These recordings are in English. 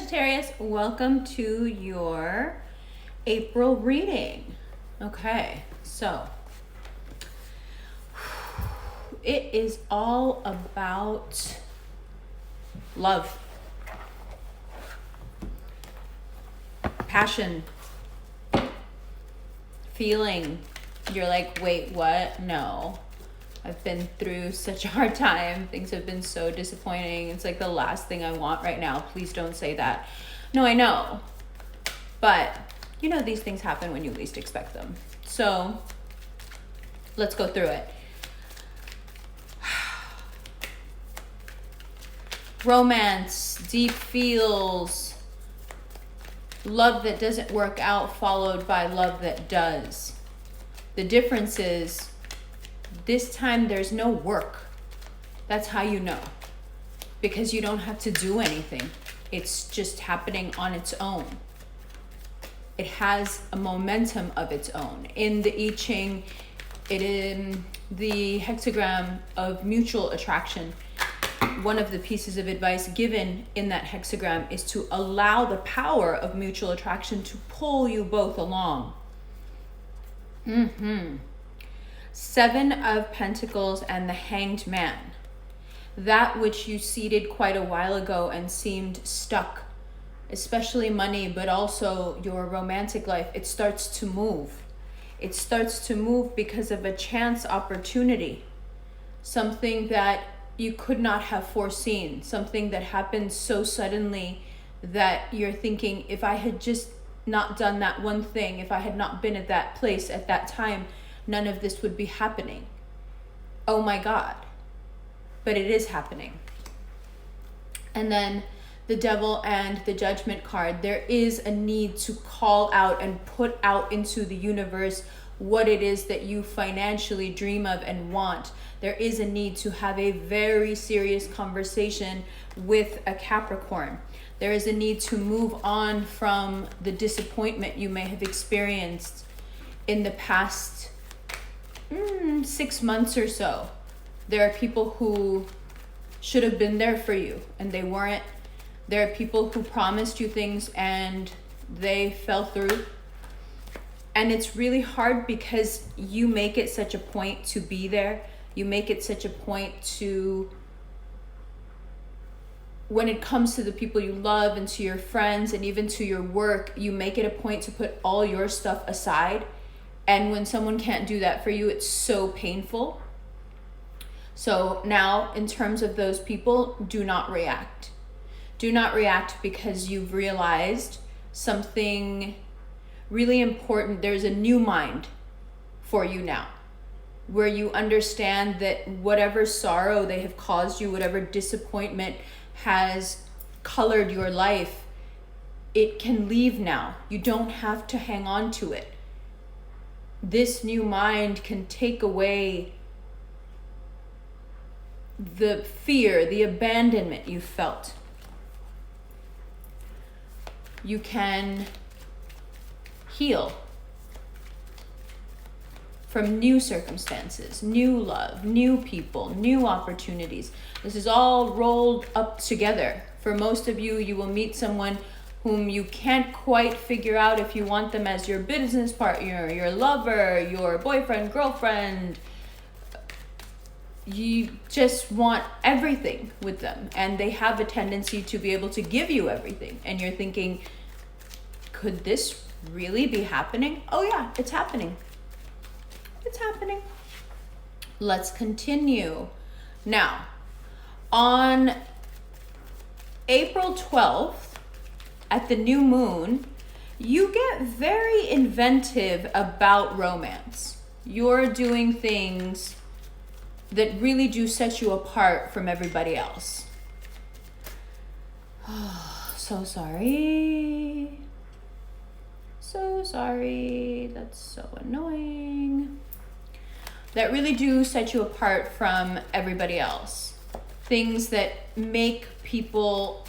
Sagittarius, welcome to your April reading. Okay, so it is all about love, passion, feeling. You're like, wait, what? No. I've been through such a hard time. Things have been so disappointing. It's like the last thing I want right now. Please don't say that. No, I know. But, you know, these things happen when you least expect them. So, let's go through it. Romance, deep feels, love that doesn't work out followed by love that does. The difference is, this time there's no work. That's how you know. Because you don't have to do anything. It's just happening on its own. It has a momentum of its own. In the I Ching, in the hexagram of mutual attraction, one of the pieces of advice given in that hexagram is to allow the power of mutual attraction to pull you both along. Seven of Pentacles and the Hanged Man. That which you seeded quite a while ago and seemed stuck, especially money, but also your romantic life, it starts to move. It starts to move because of a chance opportunity. Something that you could not have foreseen. Something that happened so suddenly that you're thinking, if I had just not done that one thing, if I had not been at that place at that time, none of this would be happening. Oh my God. But it is happening. And then the Devil and the Judgment card. There is a need to call out and put out into the universe what it is that you financially dream of and want. There is a need to have a very serious conversation with a Capricorn. There is a need to move on from the disappointment you may have experienced in the past 6 months or so. There are people who should have been there for you and they weren't. There are people who promised you things and they fell through. And it's really hard because you make it such a point to be there. You make it such a point to, when it comes to the people you love and to your friends and even to your work, you make it a point to put all your stuff aside. And when someone can't do that for you, it's so painful. So now, in terms of those people, do not react. Do not react because you've realized something really important. There's a new mind for you now, where you understand that whatever sorrow they have caused you, whatever disappointment has colored your life, it can leave now. You don't have to hang on to it. This new mind can take away the fear, the abandonment you felt. You can heal from new circumstances, new love, new people, new opportunities. This is all rolled up together. For most of you, you will meet someone whom you can't quite figure out if you want them as your business partner, your lover, your boyfriend, girlfriend. You just want everything with them, and they have a tendency to be able to give you everything. And you're thinking, could this really be happening? Oh yeah, it's happening. It's happening. Let's continue. Now, on April 12th, at the new moon, you get very inventive about romance. You're doing things that really do set you apart from everybody else. Oh, so sorry. So sorry. That's so annoying. That really do set you apart from everybody else. Things that make people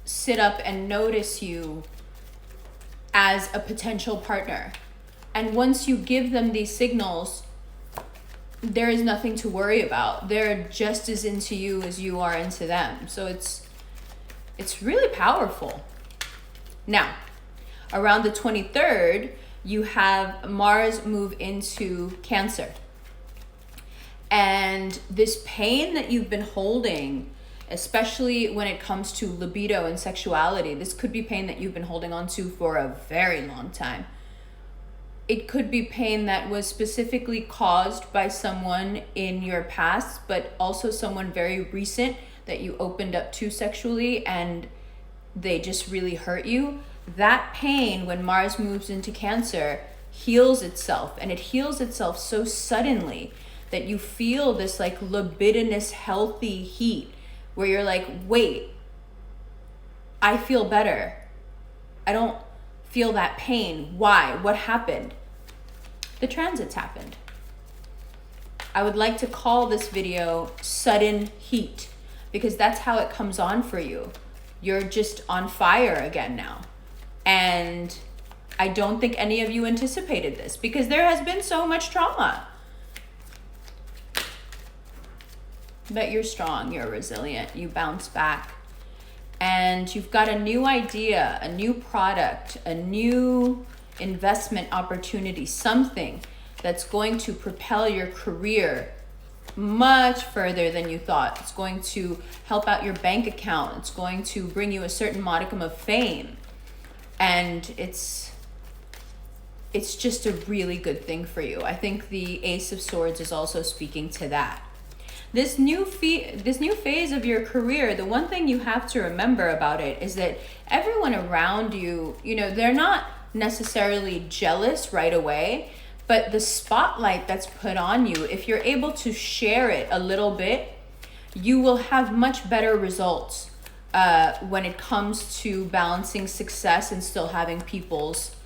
sit up and notice you as a potential partner. And once you give them these signals, there is nothing to worry about. They're just as into you as you are into them. So it's really powerful. Now, around the 23rd, you have Mars move into Cancer. And this pain that you've been holding, especially when it comes to libido and sexuality, this could be pain that you've been holding on to for a very long time. It could be pain that was specifically caused by someone in your past, but also someone very recent that you opened up to sexually and they just really hurt you. That pain, when Mars moves into Cancer, heals itself, and it heals itself so suddenly that you feel this like libidinous, healthy heat where you're like, wait, I feel better. I don't feel that pain. Why? What happened? The transits happened. I would like to call this video sudden heat because that's how it comes on for you. You're just on fire again now. And I don't think any of you anticipated this because there has been so much trauma. But you're strong, you're resilient, you bounce back. And you've got a new idea, a new product, a new investment opportunity, something that's going to propel your career much further than you thought. It's going to help out your bank account. It's going to bring you a certain modicum of fame. And it's just a really good thing for you. I think the Ace of Swords is also speaking to that. This new phase of your career, the one thing you have to remember about it is that everyone around you, they're not necessarily jealous right away, but the spotlight that's put on you, if you're able to share it a little bit, you will have much better results when it comes to balancing success and still having people's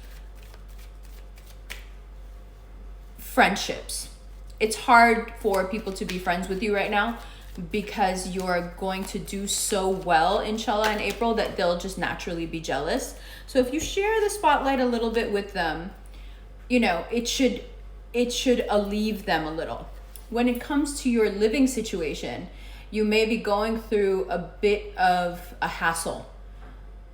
friendships. It's hard for people to be friends with you right now because you're going to do so well, inshallah, in April that they'll just naturally be jealous. So if you share the spotlight a little bit with them, it should alleviate them a little. When it comes to your living situation, you may be going through a bit of a hassle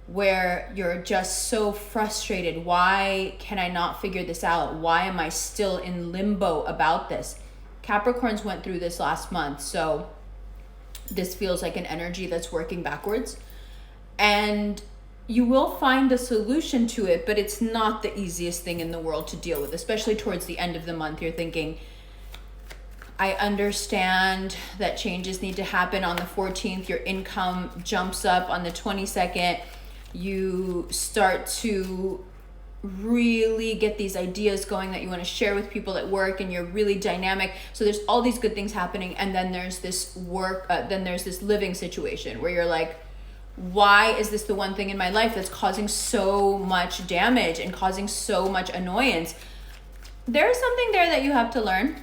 where you're just so frustrated. Why can I not figure this out? Why am I still in limbo about this? Capricorns went through this last month, so this feels like an energy that's working backwards. And you will find a solution to it, but it's not the easiest thing in the world to deal with, especially towards the end of the month. You're thinking, I understand that changes need to happen on the 14th. Your income jumps up on the 22nd. You start to really get these ideas going that you want to share with people at work, and you're really dynamic. So there's all these good things happening, and then there's this living situation where you're like, why is this the one thing in my life that's causing so much damage and causing so much annoyance? There is something there that you have to learn.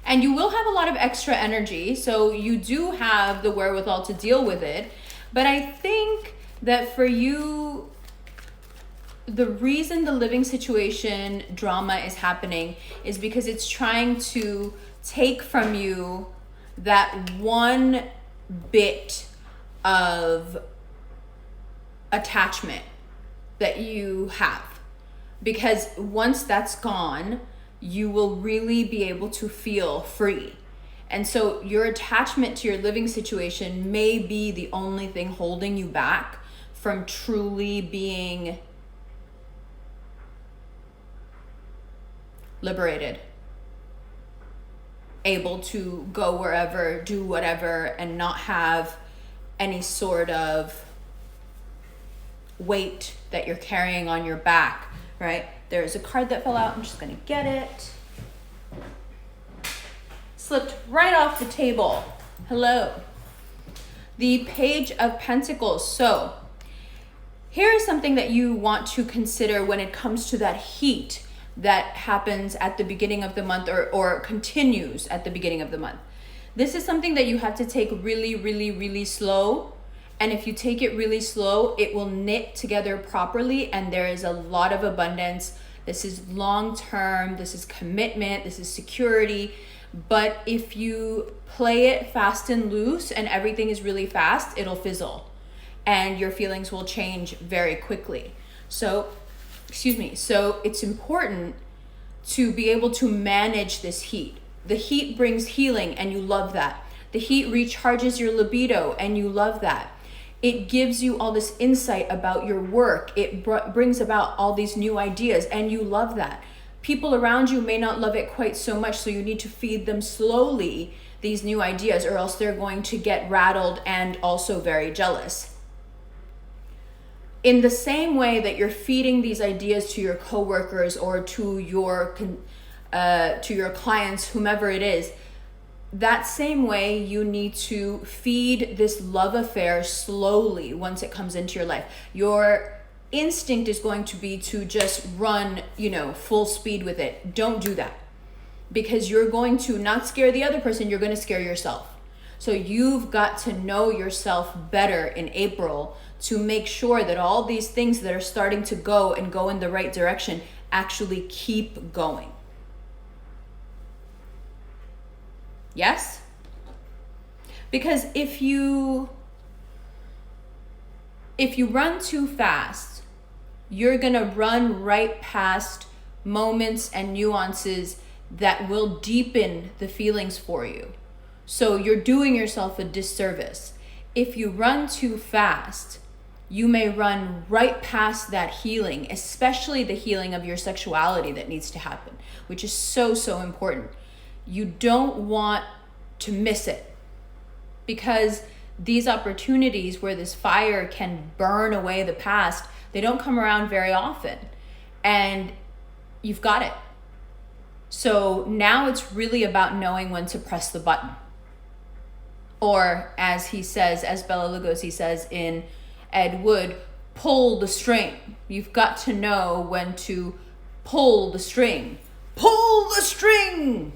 And you will have a lot of extra energy, so you do have the wherewithal to deal with it. But I think that for you, the reason the living situation drama is happening is because it's trying to take from you that one bit of attachment that you have. Because once that's gone, you will really be able to feel free. And so your attachment to your living situation may be the only thing holding you back from truly being liberated, able to go wherever, do whatever, and not have any sort of weight that you're carrying on your back, right? There's a card that fell out. I'm just going to get it. Slipped right off the table. Hello. The Page of Pentacles. So here is something that you want to consider when it comes to that heat that happens at the beginning of the month or continues at the beginning of the month. This is something that you have to take really, really, really slow. And if you take it really slow, it will knit together properly, and there is a lot of abundance. This is long-term, this is commitment, this is security. But if you play it fast and loose and everything is really fast, it'll fizzle. and your feelings will change very quickly. So, so it's important to be able to manage this heat. The heat brings healing, and you love that. The heat recharges your libido, and you love that. It gives you all this insight about your work. It brings about all these new ideas, and you love that. People around you may not love it quite so much, so you need to feed them slowly these new ideas, or else they're going to get rattled and also very jealous. In the same way that you're feeding these ideas to your coworkers or to your clients, whomever it is, that same way you need to feed this love affair slowly once it comes into your life. Your instinct is going to be to just run, full speed with it. Don't do that, because you're going to not scare the other person, you're going to scare yourself. So you've got to know yourself better in April to make sure that all these things that are starting to go in the right direction actually keep going. Yes? Because if you run too fast, you're gonna run right past moments and nuances that will deepen the feelings for you. So you're doing yourself a disservice. If you run too fast, you may run right past that healing, especially the healing of your sexuality that needs to happen, which is so, so important. You don't want to miss it, because these opportunities where this fire can burn away the past, they don't come around very often, and you've got it. So now it's really about knowing when to press the button. Or as Bela Lugosi says in Ed Wood, pull the string. You've got to know when to pull the string. Pull the string!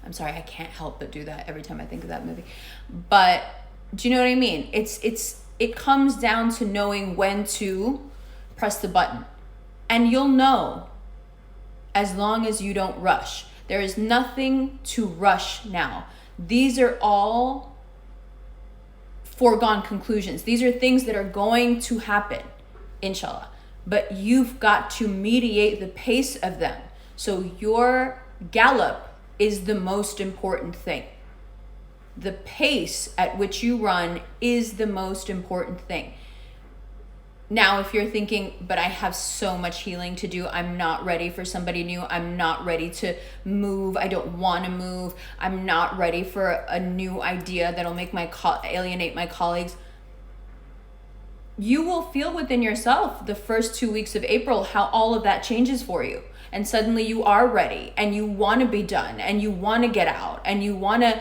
I'm sorry, I can't help but do that every time I think of that movie. But do you know what I mean? It comes down to knowing when to press the button. And you'll know as long as you don't rush. There is nothing to rush now. These are all foregone conclusions. These are things that are going to happen, inshallah. But you've got to mediate the pace of them. So your gallop is the most important thing. The pace at which you run is the most important thing. Now, if you're thinking, but I have so much healing to do, I'm not ready for somebody new, I'm not ready to move, I don't want to move, I'm not ready for a new idea that'll make alienate my colleagues, you will feel within yourself the first 2 weeks of April how all of that changes for you. And suddenly you are ready, and you want to be done, and you want to get out, and you want to,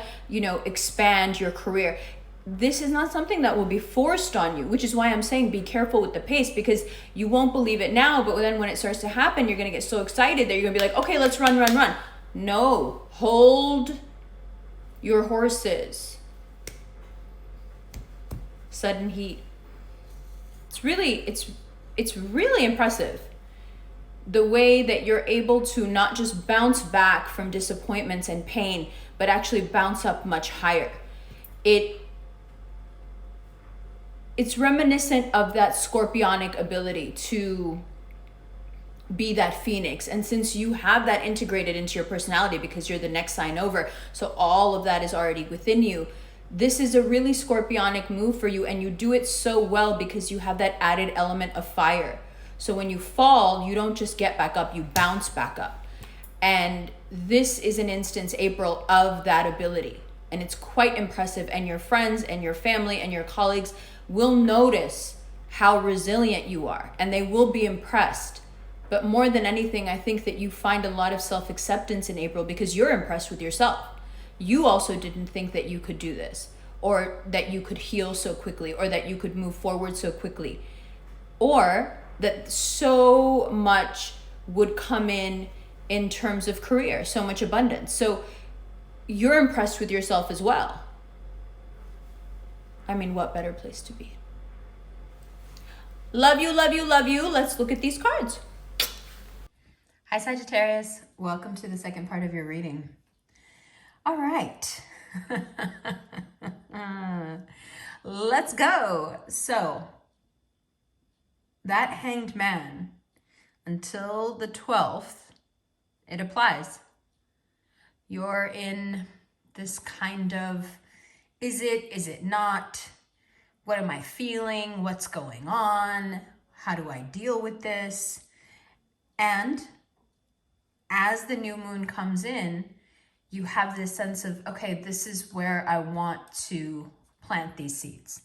expand your career. This is not something that will be forced on you, which is why I'm saying be careful with the pace, because you won't believe it now, but then when it starts to happen, you're going to get so excited that you're going to be like, okay, let's run. No, hold your horses. Sudden heat. It's really impressive the way that you're able to not just bounce back from disappointments and pain, but actually bounce up much higher. It's reminiscent of that scorpionic ability to be that phoenix. And since you have that integrated into your personality because you're the next sign over, so all of that is already within you, this is a really scorpionic move for you, and you do it so well because you have that added element of fire. So when you fall, you don't just get back up, you bounce back up. And this is an instance, April, of that ability. And it's quite impressive. And your friends and your family and your colleagues will notice how resilient you are, and they will be impressed. But more than anything, I think that you find a lot of self-acceptance in April because you're impressed with yourself. You also didn't think that you could do this, or that you could heal so quickly, or that you could move forward so quickly, or that so much would come in terms of career, so much abundance. So you're impressed with yourself as well. I mean, what better place to be? Love you, love you, love you. Let's look at these cards. Hi, Sagittarius. Welcome to the second part of your reading. All right. Let's go. So that Hanged Man, until the 12th, it applies. You're in this kind of, is it not? What am I feeling? What's going on? How do I deal with this? And as the new moon comes in, you have this sense of, okay, this is where I want to plant these seeds.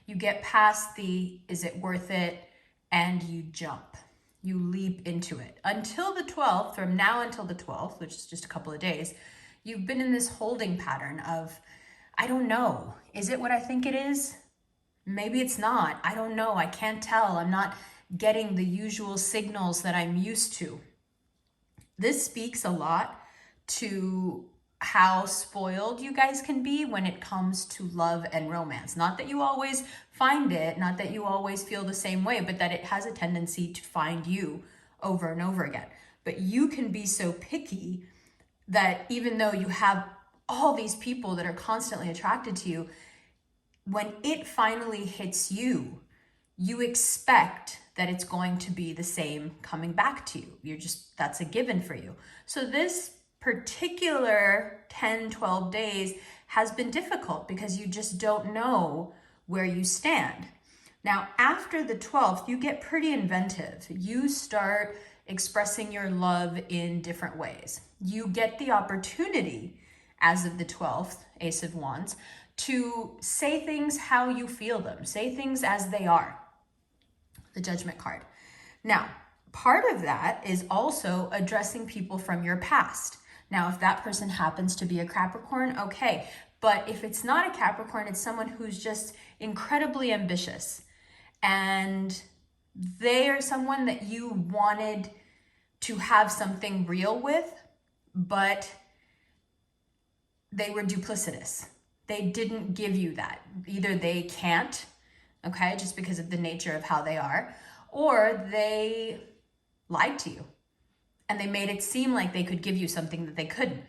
You get past the, is it worth it? And you jump. You leap into it. Until the 12th, from now until the 12th, which is just a couple of days, you've been in this holding pattern of, I don't know. Is it what I think it is? Maybe it's not. I don't know. I can't tell. I'm not getting the usual signals that I'm used to. This speaks a lot to how spoiled you guys can be when it comes to love and romance. Not that you always find it, not that you always feel the same way, but that it has a tendency to find you over and over again. But you can be so picky that even though you have all these people that are constantly attracted to you, when it finally hits you, you expect that it's going to be the same coming back to you. That's a given for you. So this particular 10, 12 days has been difficult because you just don't know where you stand. Now, after the 12th, you get pretty inventive. You start expressing your love in different ways. You get the opportunity, as of the 12th, Ace of Wands, to say things how you feel them. Say things as they are. The Judgment card. Now, part of that is also addressing people from your past. Now, if that person happens to be a Capricorn, okay. But if it's not a Capricorn, it's someone who's just incredibly ambitious. And they are someone that you wanted to have something real with, but they were duplicitous. They didn't give you that. Either they can't, okay, just because of the nature of how they are, or they lied to you and they made it seem like they could give you something that they couldn't.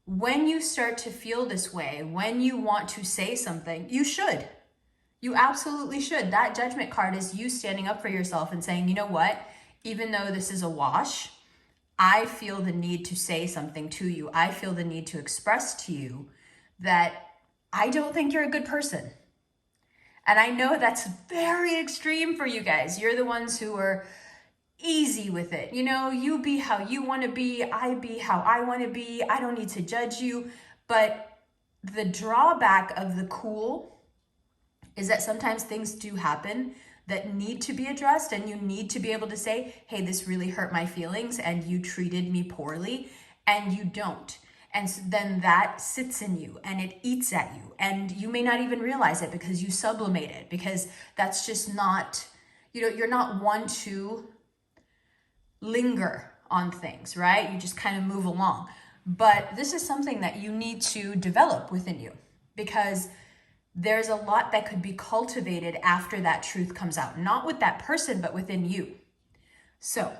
When you start to feel this way, when you want to say something, you should. You absolutely should. That Judgment card is you standing up for yourself and saying, you know what, even though this is a wash, I feel the need to say something to you. I feel the need to express to you that I don't think you're a good person. And I know that's very extreme for you guys. You're the ones who are easy with it. You know, you be how you want to be. I be how I want to be. I don't need to judge you. But the drawback of the cool is that sometimes things do happen that need to be addressed, and you need to be able to say, hey, this really hurt my feelings and you treated me poorly, and you don't. And so then that sits in you and it eats at you, and you may not even realize it because you sublimate it, because that's just not, you're not one to linger on things, right? You just kind of move along. But this is something that you need to develop within you, because there's a lot that could be cultivated after that truth comes out, not with that person, but within you. So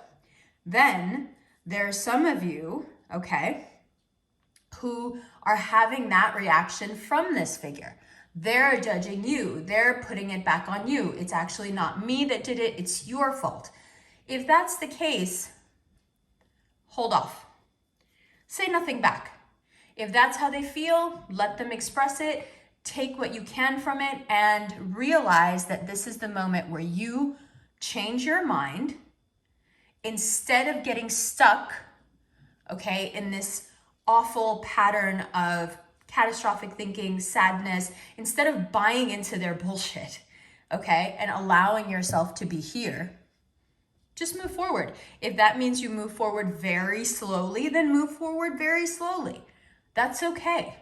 then there are some of you, okay, who are having that reaction from this figure. They're judging you. They're putting it back on you. It's actually not me that did it. It's your fault. If that's the case, hold off. Say nothing back. If that's how they feel, let them express it. Take what you can from it and realize that this is the moment where you change your mind instead of getting stuck, okay, in this awful pattern of catastrophic thinking, sadness. Instead of buying into their bullshit, okay, and allowing yourself to be here, just move forward. If that means you move forward very slowly, then move forward very slowly. That's okay,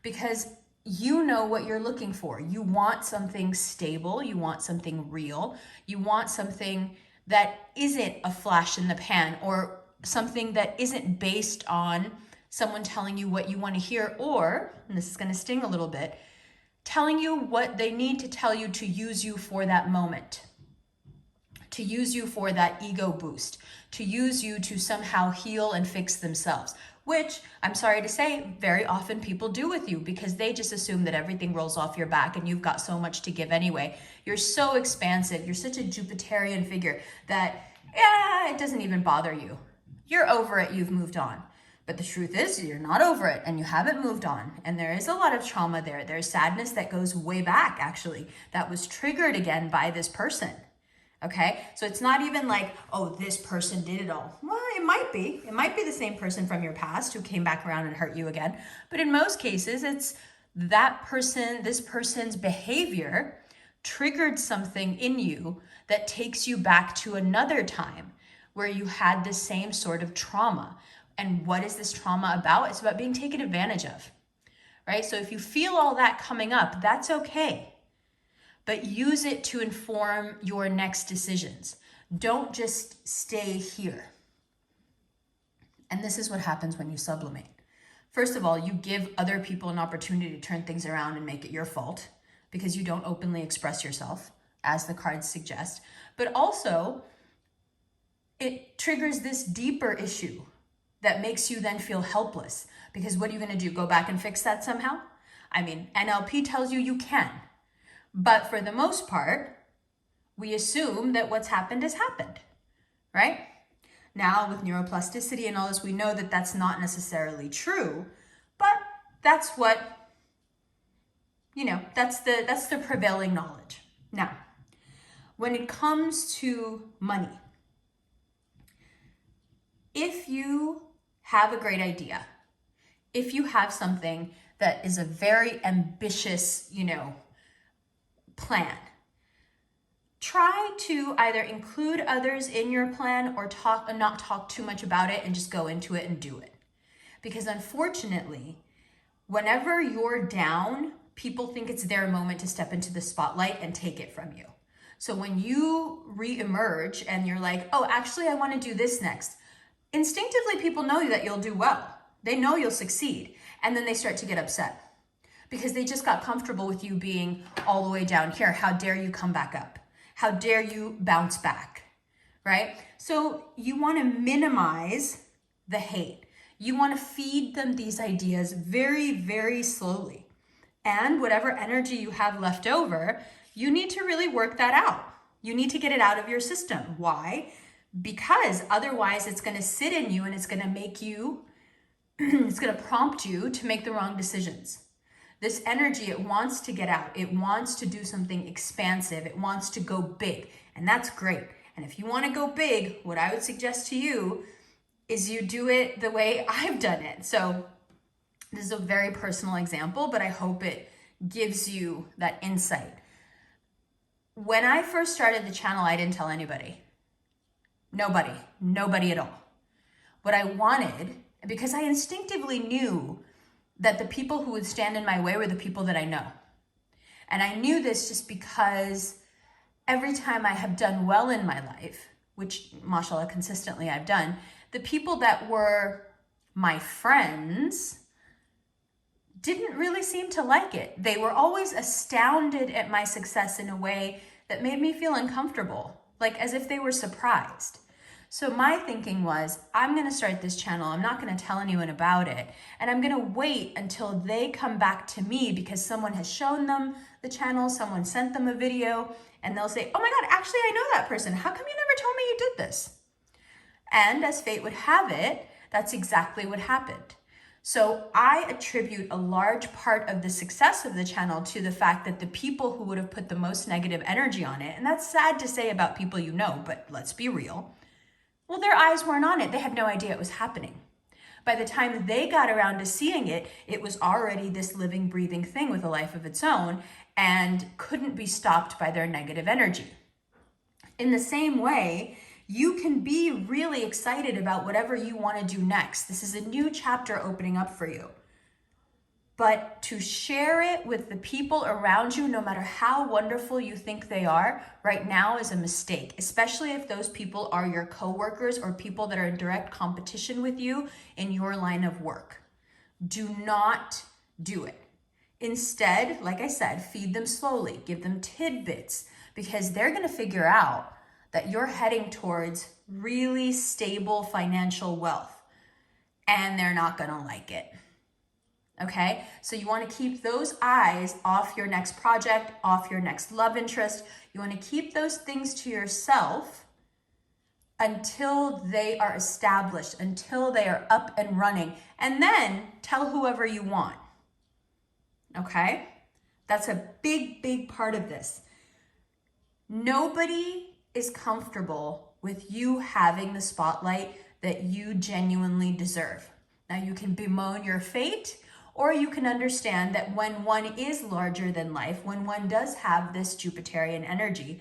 because you know what you're looking for. You want something stable. You want something real. You want something that isn't a flash in the pan, or something that isn't based on someone telling you what you want to hear, or, and this is going to sting a little bit, telling you what they need to tell you to use you for that moment, to use you for that ego boost, to use you to somehow heal and fix themselves. which I'm sorry to say, very often people do with you because they just assume that everything rolls off your back and you've got so much to give anyway. You're so expansive. You're such a Jupiterian figure that, yeah, it doesn't even bother you. You're over it. You've moved on. But the truth is you're not over it and you haven't moved on. And there is a lot of trauma there. There's sadness that goes way back, actually, that was triggered again by this person. Okay, so it's not even like, oh, this person did it all. Well, it might be. It might be the same person from your past who came back around and hurt you again. But in most cases, it's that person, this person's behavior triggered something in you that takes you back to another time where you had the same sort of trauma. And what is this trauma about? It's about being taken advantage of, right? So if you feel all that coming up, that's okay. But use it to inform your next decisions. Don't just stay here. And this is what happens when you sublimate. First of all, you give other people an opportunity to turn things around and make it your fault because you don't openly express yourself, as the cards suggest. But also, it triggers this deeper issue that makes you then feel helpless. Because what are you going to do? Go back and fix that somehow? I mean, NLP tells you you can. But for the most part, we assume that what's happened has happened, right? Now with neuroplasticity and all this, we know that that's not necessarily true, but that's what, that's the prevailing knowledge. Now, when it comes to money, if you have a great idea, if you have something that is a very ambitious, plan, try to either include others in your plan or not talk too much about it and just go into it and do it. Because unfortunately, whenever you're down, people think it's their moment to step into the spotlight and take it from you. So when you re-emerge and you're like, oh, actually, I want to do this next, instinctively people know that you'll do well. They know you'll succeed. And then they start to get upset because they just got comfortable with you being all the way down here. How dare you come back up? How dare you bounce back, right? So you want to minimize the hate. You want to feed them these ideas very, very slowly. And whatever energy you have left over, you need to really work that out. You need to get it out of your system. Why? Because otherwise it's going to sit in you and it's going to make you, it's going to prompt you to make the wrong decisions. This energy, it wants to get out. It wants to do something expansive. It wants to go big. And that's great. And if you want to go big, what I would suggest to you is you do it the way I've done it. So this is a very personal example, but I hope it gives you that insight. When I first started the channel, I didn't tell anybody. Nobody at all. What I wanted, because I instinctively knew that the people who would stand in my way were the people that I know. And I knew this just because every time I have done well in my life, which mashallah consistently I've done, the people that were my friends didn't really seem to like it. They were always astounded at my success in a way that made me feel uncomfortable, like as if they were surprised. So my thinking was, I'm going to start this channel. I'm not going to tell anyone about it. And I'm going to wait until they come back to me because someone has shown them the channel, someone sent them a video, and they'll say, oh my God, actually, I know that person. How come you never told me you did this? And as fate would have it, that's exactly what happened. So I attribute a large part of the success of the channel to the fact that the people who would have put the most negative energy on it, and that's sad to say about people you know, but let's be real, well, their eyes weren't on it. They had no idea it was happening. By the time they got around to seeing it, it was already this living, breathing thing with a life of its own and couldn't be stopped by their negative energy. In the same way, you can be really excited about whatever you want to do next. This is a new chapter opening up for you. But to share it with the people around you, no matter how wonderful you think they are, right now is a mistake, especially if those people are your coworkers or people that are in direct competition with you in your line of work. Do not do it. Instead, like I said, feed them slowly, give them tidbits, because they're going to figure out that you're heading towards really stable financial wealth. and they're not gonna like it. Okay, so you want to keep those eyes off your next project, off your next love interest. You want to keep those things to yourself until they are established, until they are up and running, and then tell whoever you want. Okay, that's a big, big part of this. Nobody is comfortable with you having the spotlight that you genuinely deserve. Now, you can bemoan your fate, or you can understand that when one is larger than life, when one does have this Jupiterian energy,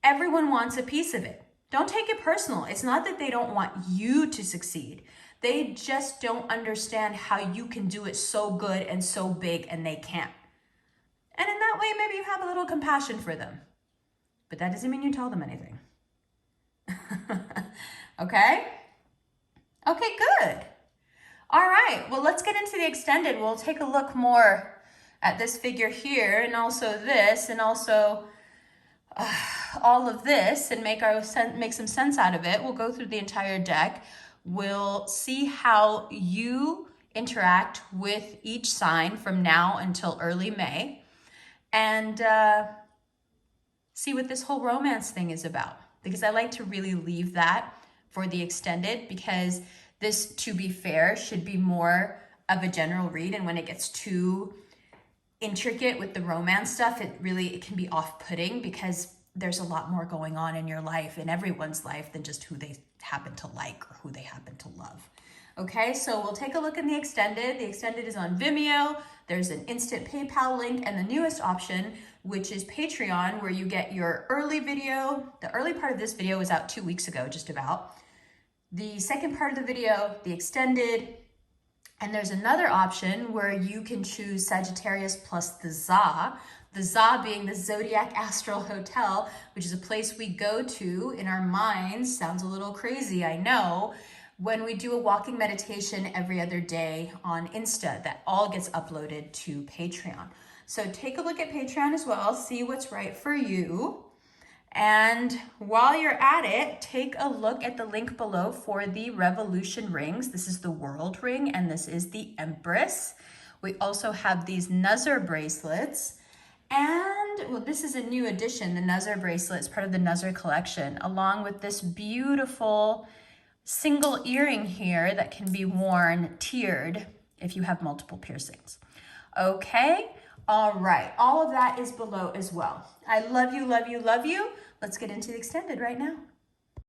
everyone wants a piece of it. Don't take it personal. It's not that they don't want you to succeed. They just don't understand how you can do it so good and so big and they can't. And in that way, maybe you have a little compassion for them. But that doesn't mean you tell them anything. Okay? Okay, good. All right, well, let's get into the extended. We'll take a look more at this figure here, and also this, and also all of this, and make some sense out of it. We'll go through the entire deck. We'll see how you interact with each sign from now until early May, and see what this whole romance thing is about. Because I like to really leave that for the extended, because this, to be fair, should be more of a general read. And when it gets too intricate with the romance stuff, it can be off-putting, because there's a lot more going on in your life, in everyone's life, than just who they happen to like or who they happen to love. Okay, so we'll take a look in the extended. The extended is on Vimeo. There's an instant PayPal link, and the newest option, which is Patreon, where you get your early video. The early part of this video was out 2 weeks ago, just about. The second part of the video, the extended, and there's another option where you can choose Sagittarius plus the ZA being the Zodiac Astral Hotel, which is a place we go to in our minds. Sounds a little crazy, I know, when we do a walking meditation every other day on Insta. That all gets uploaded to Patreon. So take a look at Patreon as well, see what's right for you. And while you're at it, take a look at the link below for the Revolution rings. This is the World ring, and this is the Empress. We also have these Nazar bracelets. And, well, this is a new addition, the Nazar bracelet. It's part of the Nazar collection, along with this beautiful single earring here that can be worn tiered if you have multiple piercings. Okay? All right, all of that is below as well. I love you, love you, love you. Let's get into the extended right now.